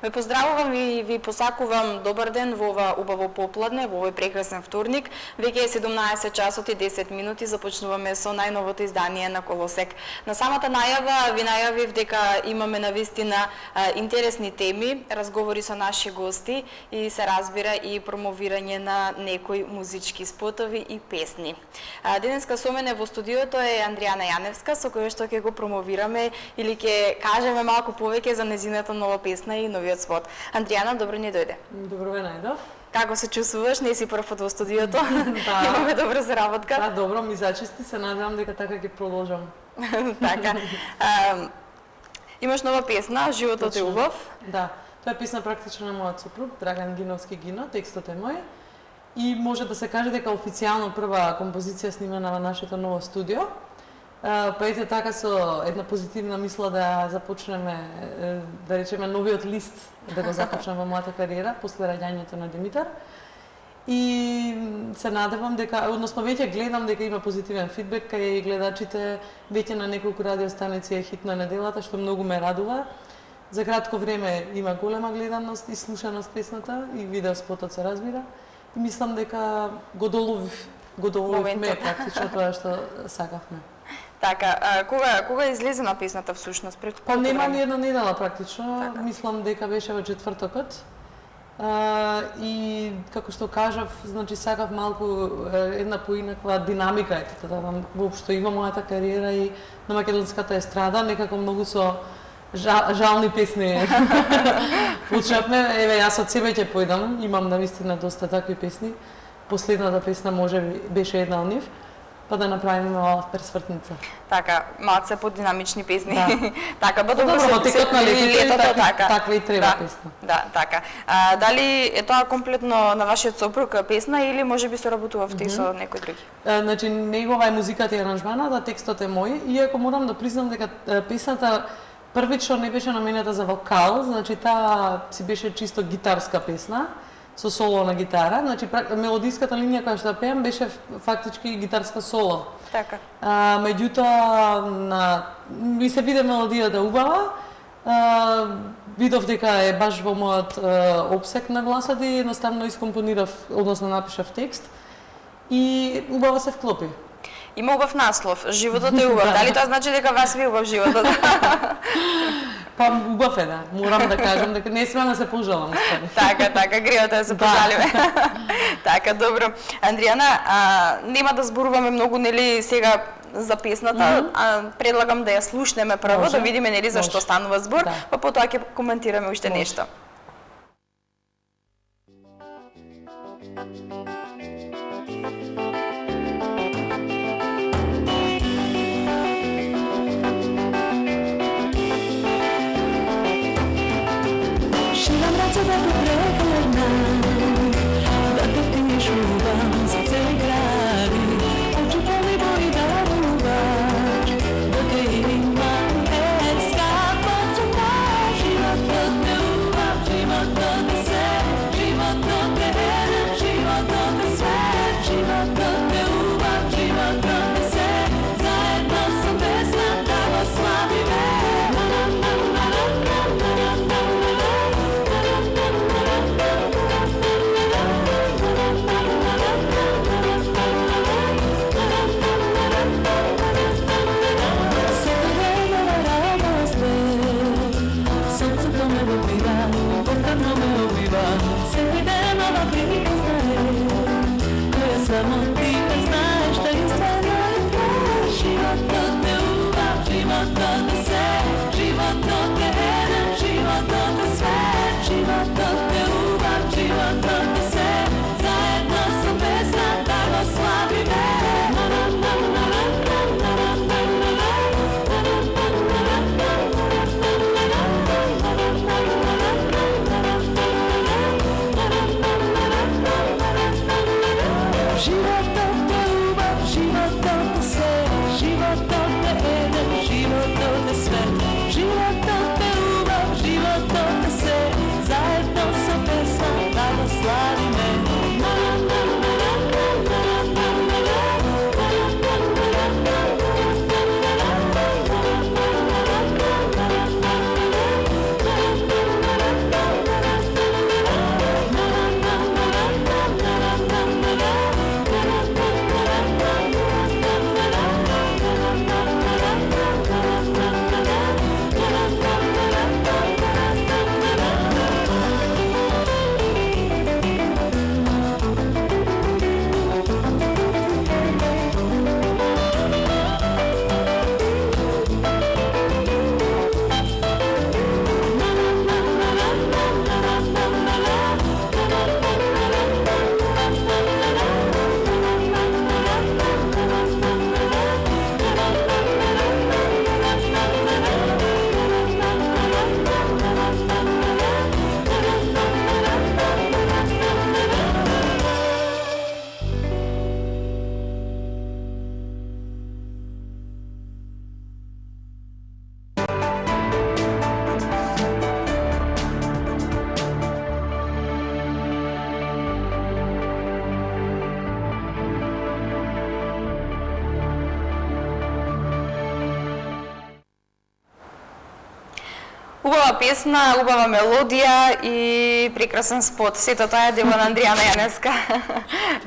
Ве поздравувам и ви посакувам добар ден во ова убаво попладне, во овој прекрасен вторник. Веќе е 17 часот и 10 минути, започнуваме со најновото издание на Колосек. На самата најава ви најавив дека имаме навистина интересни теми, разговори со наши гости и се разбира и промовирање на некои музички спотови и песни. Денеска со мене во студиото е Андријана Јаневска, со која што ќе го промовираме или ќе кажеме малку повеќе за незината нова песна и новиот спот. Андријана, добро ни дојде. Добро ве најдов. Како се чувствуваш? Не си прв пат во студиото. Имаме добра заработка. Да, добро, ми зачисти, се надевам дека така ќе продолжам. Така. Имаш нова песна, Животот е убав. Да, тоа е песна практично на мојот сопруг, Драган Гиновски Гино, текстот е мој. И може да се каже дека официјално прва композиција снимана во нашето ново студио. Па ете така со една позитивна мисла да започнеме, да речеме, новиот лист, да го започнеме во мојата кариера, после раѓањето на Димитар. И се надевам дека, односно веќе гледам дека има позитивен фидбек, кај гледачите веќе на неколку радиостаници е хит на неделата, што многу ме радува. За кратко време има голема гледаност и слушаност песната и видеоспотот се разбира. И мислам дека го доловивме практично тоа што сакавме. Така, кога излезе на песната всушност? Па нема ни една недела практично, така. Мислам дека беше во четвртокот. И како што кажав, значи сакав малку една поинаква динамика ете воопшто има мојата кариера и на македонската естрада, некако многу со жални песни почнавме. Еве јас од себе ќе појдам, имам навистина доста такви песни. Последната песна може беше една од нив. Па да направиме мала пресвртница. Така, малце подинамични песни. Да. Така, ба добро во текот на летото така. Таква и треба песна. Да, така. Дали е тоа комплетно на вашиот сопруг песна или можеби соработувавте со некој други? Значи негова е музиката и аранжманата, текстот е мој, иако морам да признам дека песната првично не беше наменета за вокал, значи таа си беше чисто гитарска песна со соло на гитара, значи мелодиската линија која што пеам беше фактички гитарска соло. Така. Меѓутоа ми се биде мелодијата убава. Видов дека е баш во мојот опсек на гласот и едноставно искомпонирав, односно напишав текст и убаво се вклопи. Има убав наслов, Животот е убав. Дали тоа значи дека вас ви убав животот? Па убав е, да. Морам да кажам дека не смеам да се пожалам. Така, греото да се пожалиме. Така, добро. Андријана, нема да зборуваме многу, нели, сега за песната, предлагам да ја слушнеме прво, да видиме, нели, за што станува збор, па потоа ќе коментираме уште нешто. Da te prepoznam, da te čuvam za celi grad. Hoću ponovo i da ljubaš, da te imam eskapo cuna. Život od te uvav, život od te sve, život od te jedan, život od te sve, život od te uvav, život od te sve. Zajedno sam pesna da vas slavi me. Samo ti ne znaš da je sve najbolje. Život od te uvav, život od te sve, život od te jedan, život od te sve, život od te uvav, život od te sve. Zajedno sam pesna da go slavi me. Život od Убава песна, убава мелодија и прекрасен спот. Сето тоа е дело на Андријана Јаневска.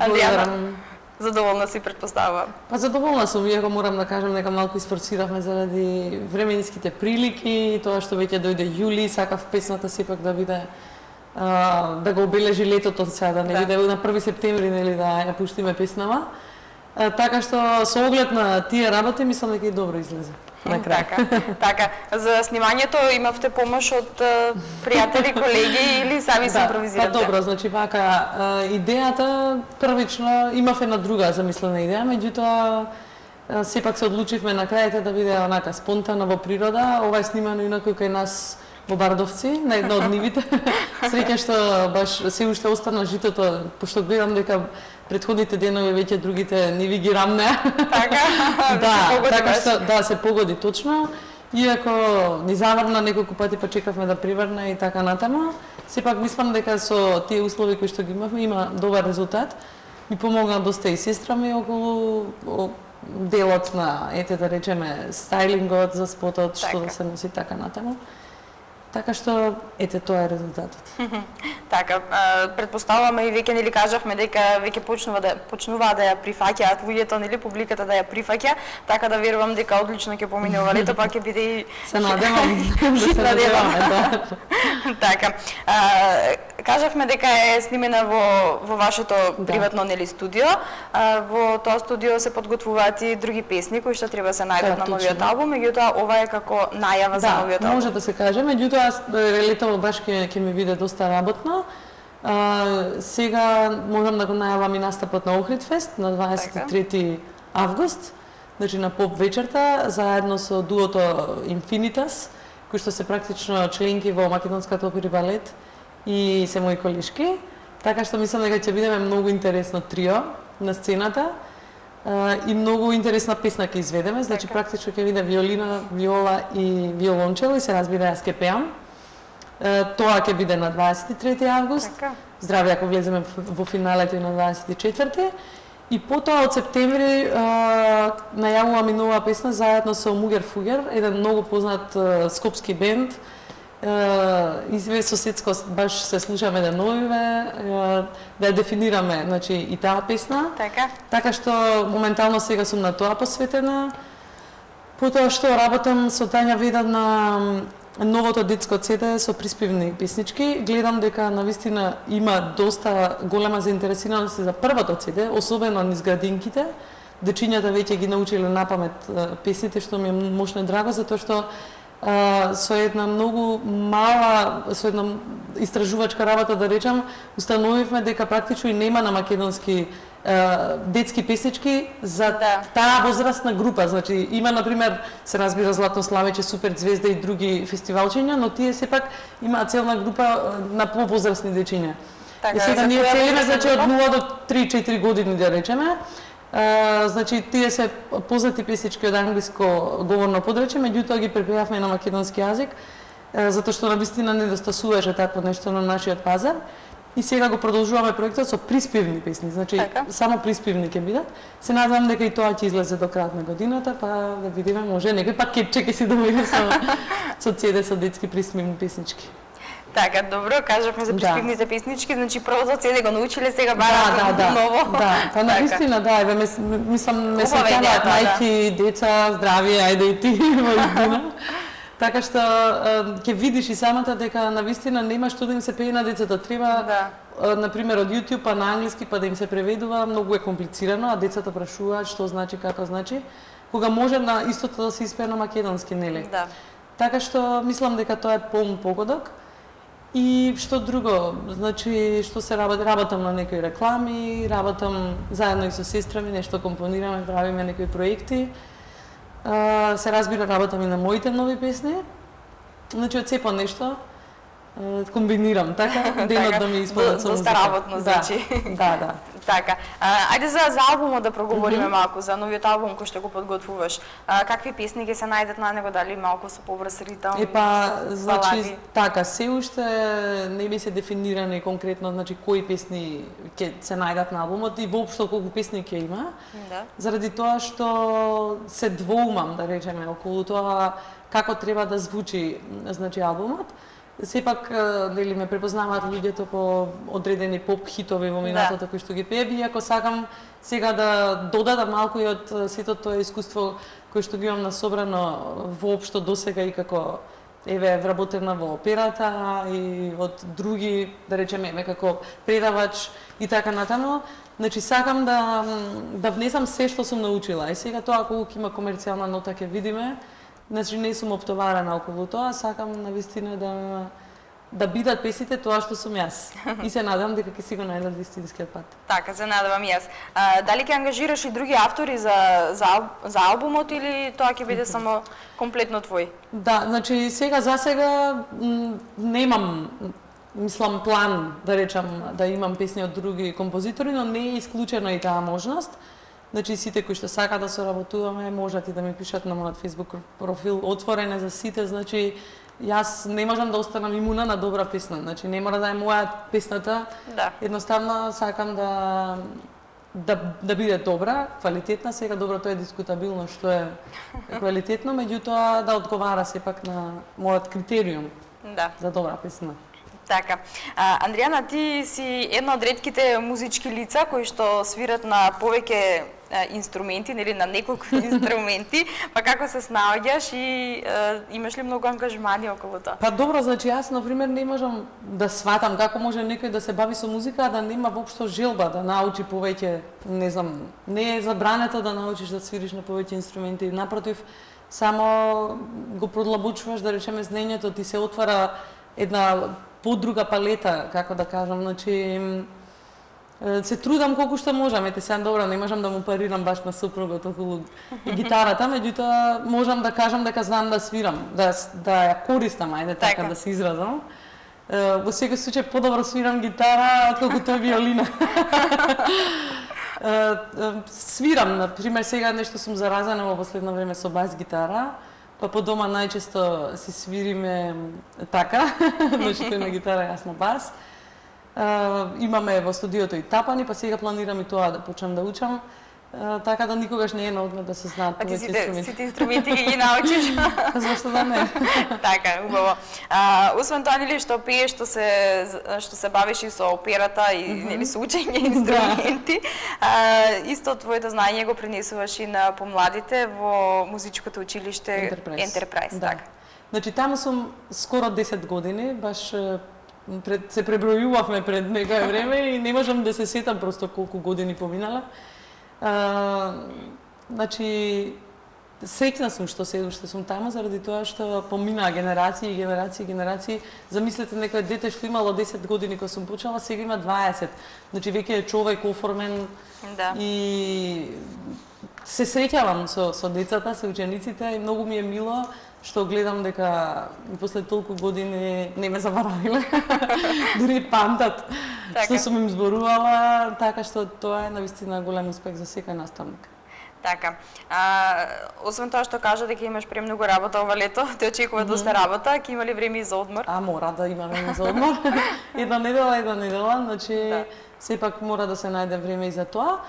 Андријана, Благодарам. задоволна си, предпоставувам. Па задоволна сум, иако морам да кажам дека малку isфорсиравме заради временските прилики, тоа што веќе дојде јули, сакав песната сепак да биде да го обележи летото сега, да не биде на 1 септември, нели, да ја пуштиме песнава. Така што со оглед на тие работи мислам дека и добро излезе. На крај. Така. За снимањето имавте помош од пријатели, колеги или сами се импровизиравте? Па добро, значи вака идејата првично имав една друга замислена идеја, меѓутоа сепак се одлучивме на крајте да биде онака спонтано во природа. Ова е снимано инаку кај нас во Бардовци, на една од нивите. Среќа што баш се уште остана житото, пошто гледам дека претходните денови веќе другите ниви ги рамнеа. Така? Така што да се погоди точно. Иако ни заврна неколку пати, па чекавме да приврне и така натаму, сепак мислам дека со тие услови кои што ги имавме има добар резултат. Ми помогна доста и сестра ми околу делот на, ете да речеме, стайлингот за спотот, што да се носи така натаму. Така што, ете, тоа е резултатот. Така, предпоставуваме и веќе нели кажавме дека веќе почнуваа да ја прифаќаат луѓето, нели публиката да ја прифаќа, така да верувам дека одлично ќе помине ова лето, па ќе биде и се надевам да се надеваме, да. Така. Кажавме дека е снимена во вашето приватно нели студио. Во тоа студио се подготвуваат и други песни кои што треба да се најдат на новиот албум, меѓутоа ова е како најава за новиот албум. Може да се каже, меѓутоа летово баш ќе ми биде доста работно. Сега можам да го најавам и настапот на Охрид Фест на 23 август, значи на поп вечерта, заедно со дуото Infinitas, кои што се практично членки во Македонската опера и балет и се мои колешки. Така што мислам дека ќе бидеме многу интересно трио на сцената и многу интересна песна ќе изведеме, значи практично ќе биде виолина, виола и виолончело и се разбира јас ќе пеам. Тоа ќе биде на 23 август. Здравје ако влеземе во финалето и на 24. И потоа од септември најавувам и нова песна заедно со Мугер Фугер, еден многу познат скопски бенд. И соседско баш се слушаме да новиве, да ја дефинираме, значи и таа песна. Така што моментално сега сум на тоа посветена. Потоа што работам со Тања Веда на новото детско CD со приспевни песнички. Гледам дека навистина има доста голема заинтересираност за првото CD, особено низ градинките. Дечињата веќе ги научиле напамет песните, што ми е мощно драго, затоа што со една многу мала, со една истражувачка работа, да речам, установивме дека практично и нема на македонски детски песнички за таа возрастна група. Значи, има, например, се разбира Златно Славече, Супер Звезда и други фестивалчиња, но тие сепак имаат целна група на повозрастни дечиња. И сега ние целиме, значи, од 0 до 3-4 години, да речеме. Значи, тие се познати песнички од англиско говорно подрече, меѓутоа ги препеавме на македонски јазик, затоа што навистина недостасуваше такво нешто на нашиот пазар. И сега го продолжуваме проектот со приспевни песни, значи само приспевни ќе бидат. Се надевам дека и тоа ќе излезе до крајот на годината, па да видиме, може некој пакетче ќе си добиеме со CD со детски приспевни песнички. Така, добро, кажавме за приспевните песнички, значи првото CD го научиле, сега барате ново. Да, па навистина да, мислам ме сеќаваат мајки, деца, здравје, ајде и ти во иднина. Така што ќе видиш и самата дека навистина нема што да им се пее на децата. Треба, например, од YouTube па на англиски па да им се преведува, многу е комплицирано, а децата прашуваат што значи, како значи, кога може на истото да се испее на македонски, нели? Да. Така што мислам дека тоа е полн погодок. И што друго, значи што се работам на некои реклами, работам заедно и со сестра ми, нешто компонираме, правиме некои проекти. Се разбира, работам и на моите нови песни. Значи, од сепо нешто комбинирам, така, денот да ми испадат со музика. Доста работно, значи. Да. Така. Ајде за албумот да проговориме малку, за новиот албум кој што го подготвуваш. Какви песни ќе се најдат на него, дали малку со побрз ритам? Значи, така, се уште не ми се дефинирани конкретно, значи, кои песни ќе се најдат на албумот и воопшто колку песни ќе има. Заради тоа што се двоумам, да речеме, околу тоа како треба да звучи, значи, албумот. Сепак, нели, ме препознаваат луѓето по одредени поп хитови во минатото кои што ги пее, иако сакам сега да додадам малку и од сето тоа искуство кое што ги имам насобрано воопшто досега и како вработена во операта и од други, да речеме, како предавач и така натаму. Значи, сакам да внесам се што сум научила. И сега тоа, ако има комерцијална нота, ќе видиме. Значи, не сум оптоварена околу тоа, сакам навистина да бидат песните тоа што сум јас. И се надам дека ќе си го најдат вистинскиот пат. Така, се надевам јас. Дали ќе ангажираш и други автори за албумот или тоа ќе биде само комплетно твој? Да, значи сега за сега немам, мислам, план да речам да имам песни од други композитори, но не е исклучена и таа можност. Значи сите кои што сакаат да соработуваме можат и да ми пишат на мојот Facebook профил, отворен е за сите, значи јас не можам да останам имуна на добра песна, значи не мора да е моја песната. Да. Едноставно сакам да биде добра, квалитетна, сега доброто е дискутабилно што е квалитетно, меѓутоа да одговара сепак на мојот критериум за добра песна. Така. Андријана, ти си една од ретките музички лица кои што свират на повеќе инструменти, нели на неколку инструменти, па како се снаоѓаш и имаш ли многу ангажмани околу тоа? Па добро, значи јас на пример не можам да сватам како може некој да се бави со музика, а да нема воопшто желба да научи повеќе, не знам, не е забрането да научиш да свириш на повеќе инструменти, напротив, само го продлабочуваш, да речеме, знаењето ти се отвара една подруга палета, како да кажам, значи се трудам колку што можам, ете сега добро, не можам да му парирам баш на супругот околу гитарата, меѓутоа можам да кажам дека знам да свирам, да ја користам, ајде така да се изразам. Во секој случај подобро свирам гитара отколку тој виолина. Свирам, на пример, сега нешто сум заразена во последно време со бас гитара. Па по дома најчесто си свириме така, значи тој на гитара, јас на бас. Имаме во студиото и тапани, па сега планирам и тоа да почнам да учам, така да никогаш не е на одмор да се знаат повеќе инструменти. Сите инструменти ги научиш? Зашто да не? Така, убаво. Освен тоа, нели, што пееш, што се бавиш и со операта и нели со учење инструменти, исто твоето знаење го пренесуваш и на помладите во музичкото училиште Enterprise. Така. Значи таму сум скоро 10 години, баш се пребројувавме пред некое време и не можам да се сетам просто колку години поминала. Значи, среќна сум што се уште сум таму, заради тоа што поминаа генерации и генерации и генерации. Замислете, некој дете што имало 10 години кога сум почнала, сега има 20. Значи, веќе е човек оформен и се среќавам со децата, со учениците и многу ми е мило што гледам дека после толку години не ме заборавиле. Дури памтат што сум им зборувала, така што тоа е навистина голем успех за секој наставник. Така. Освен тоа што кажа дека имаш премногу работа ова лето, те очекува доста работа, ќе има ли време и за одмор? Мора да има време за одмор. една недела, значи сепак мора да се најде време и за тоа.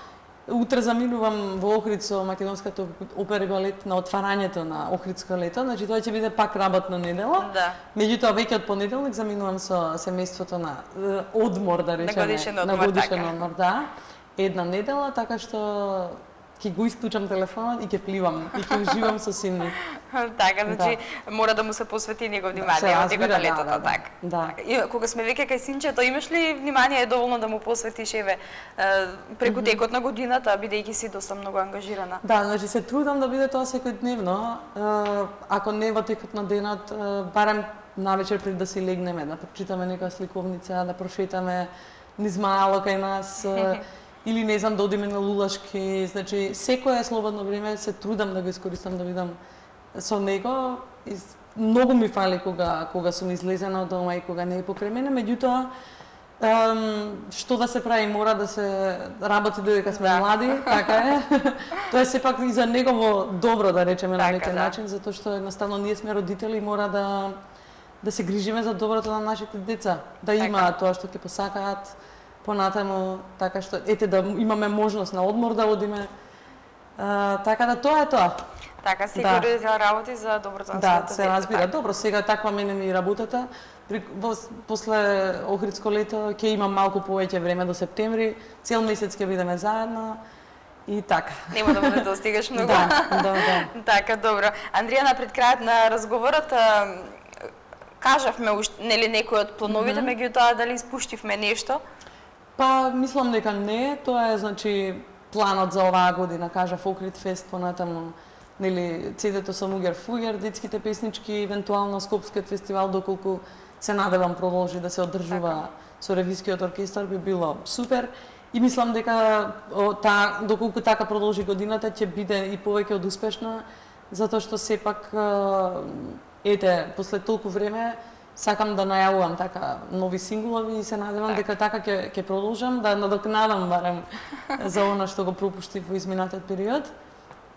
Утре заминувам во Охрид со Македонската опера и балет на отварањето на Охридско лето, значи тоа ќе биде пак работна недела. Меѓутоа веќе од понеделник заминувам со семејството на одмор, да речеме, на годишен одмор, да. Една недела, така што ќе го исклучам телефонот и ќе пливам и ќе уживам со син ми. Така, значи мора да му се посвети него внимание од текот на летото, така. Да. И кога сме веќе кај синчето, имаш ли внимание доволно да му посветиш преку текот на годината, бидејќи си доста многу ангажирана? Да, значи се трудам да биде тоа секојдневно, ако не во текот на денот, барем навечер пред да си легнеме, да прочитаме некоја сликовница, да прошетаме низ мало кај нас, или не знам да одиме на лулашки, значи секое слободно време се трудам да го искористам да бидам со него. И многу ми фали кога сум излезена од дома и кога не е покрај мене, меѓутоа што да се прави, мора да се работи додека сме млади, така е. Тоа е сепак и за негово добро, да речеме на некој начин, затоа што едноставно ние сме родители и мора да се грижиме за доброто на нашите деца, да имаат тоа што ќе посакаат понатаму, така што да имаме можност на одмор да одиме. Така да тоа е тоа. Така се координира работи за доброто на Да, своето се дете. разбира. така. Добро, сега таква мене ми работата. После Охридско лето ќе имам малку повеќе време до септември. Цел месец ќе бидеме заедно и така. Нема да му не достигаш многу. Да. Така, добро. Андријана, пред крајот на разговорот кажавме нели некои од плановите, меѓутоа дали испуштивме нешто? Па, мислам дека не, тоа е значи планот за оваа година, кажав Охрид фест понатаму, нели CD-то со Мугер Фугер, детските песнички, евентуално Скопскиот фестивал доколку се надевам продолжи да се одржува со ревискиот оркестар би било супер. И мислам дека доколку така продолжи годината ќе биде и повеќе од успешна, затоа што сепак после толку време сакам да најавувам така нови синглови и се надевам дека така ќе продолжам да надокнадам барем за она што го пропуштив во изминатиот период.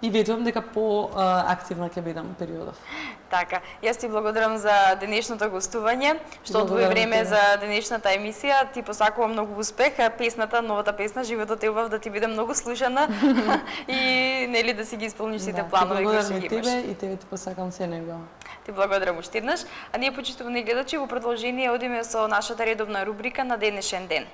И ветувам дека по-активна ќе бидам периодов. Така, јас ти благодарам за денешното гостување, што одвои време за денешната емисија. Ти посакувам многу успех, песната, новата песна, животот е убав, да ти биде многу слушана и нели да си ги исполниш сите планови кои што ги имаш. Тебе и тебе ти посакам се најубаво. Ти благодарам уште еднаш. А ние, почитувани гледачи, во продолжение одиме со нашата редовна рубрика на денешен ден.